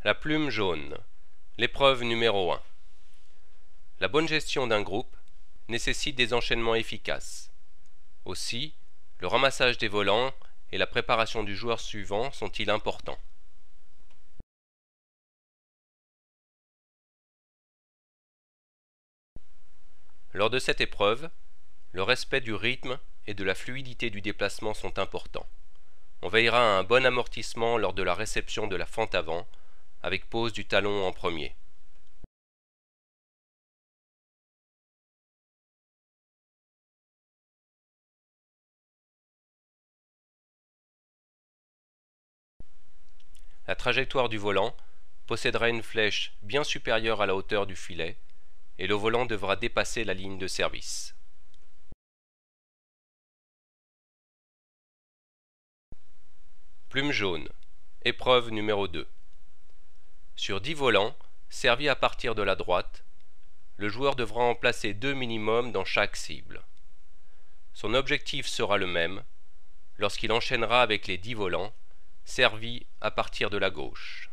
La plume jaune. L'épreuve numéro 1. La bonne gestion d'un groupe nécessite des enchaînements efficaces. Aussi, le ramassage des volants et la préparation du joueur suivant sont-ils importants. Lors de cette épreuve, le respect du rythme et de la fluidité du déplacement sont importants. On veillera à un bon amortissement lors de la réception de la fente avant, avec pose du talon en premier. La trajectoire du volant possédera une flèche bien supérieure à la hauteur du filet et le volant devra dépasser la ligne de service. Plume jaune. Épreuve numéro 2. Sur 10 volants, servis à partir de la droite, le joueur devra en placer 2 minimum dans chaque cible. Son objectif sera le même lorsqu'il enchaînera avec les 10 volants, servis à partir de la gauche.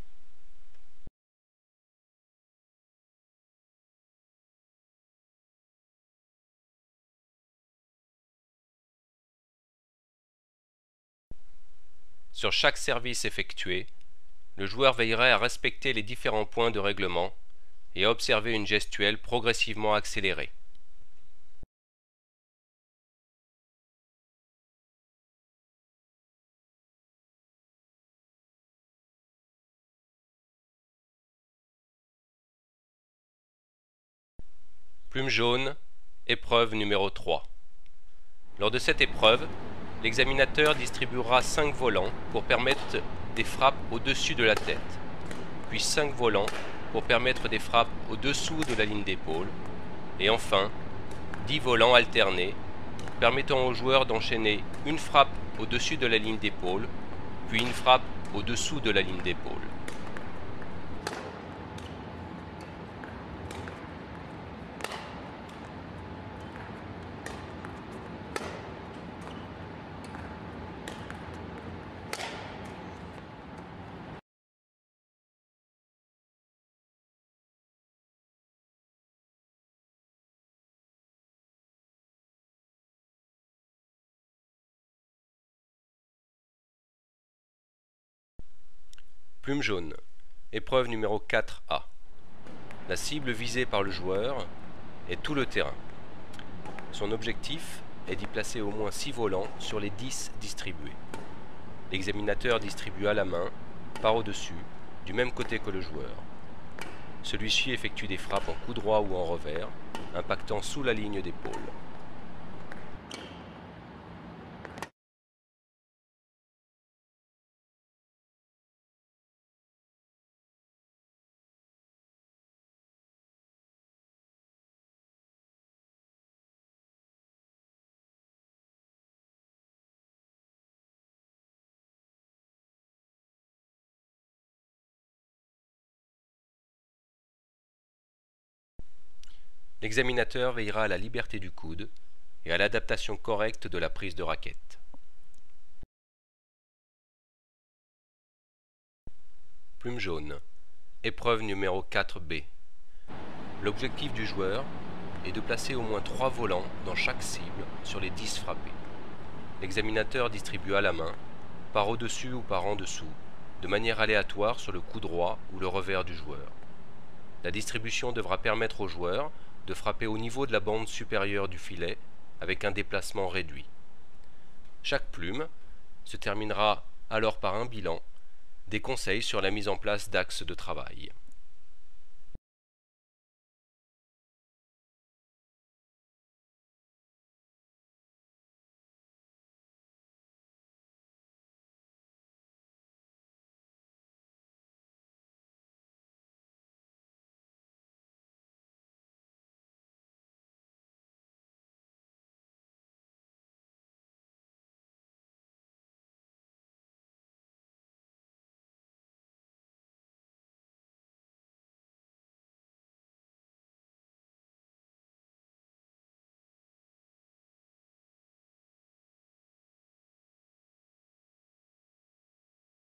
Sur chaque service effectué, le joueur veillerait à respecter les différents points de règlement et à observer une gestuelle progressivement accélérée. Plume jaune, épreuve numéro 3. Lors de cette épreuve, l'examinateur distribuera 5 volants pour permettre des frappes au-dessus de la tête, puis 5 volants pour permettre des frappes au-dessous de la ligne d'épaule, et enfin 10 volants alternés permettant au joueur d'enchaîner une frappe au-dessus de la ligne d'épaule, puis une frappe au-dessous de la ligne d'épaule. Plume jaune. Épreuve numéro 4A. La cible visée par le joueur est tout le terrain. Son objectif est d'y placer au moins 6 volants sur les 10 distribués. L'examinateur distribue à la main, par au-dessus, du même côté que le joueur. Celui-ci effectue des frappes en coup droit ou en revers, impactant sous la ligne d'épaule. L'examinateur veillera à la liberté du coude et à l'adaptation correcte de la prise de raquette. Plume jaune. Épreuve numéro 4B. L'objectif du joueur est de placer au moins 3 volants dans chaque cible sur les 10 frappés. L'examinateur distribue à la main, par au-dessus ou par en dessous, de manière aléatoire sur le coup droit ou le revers du joueur. La distribution devra permettre au joueur de frapper au niveau de la bande supérieure du filet avec un déplacement réduit. Chaque plume se terminera alors par un bilan, des conseils sur la mise en place d'axes de travail.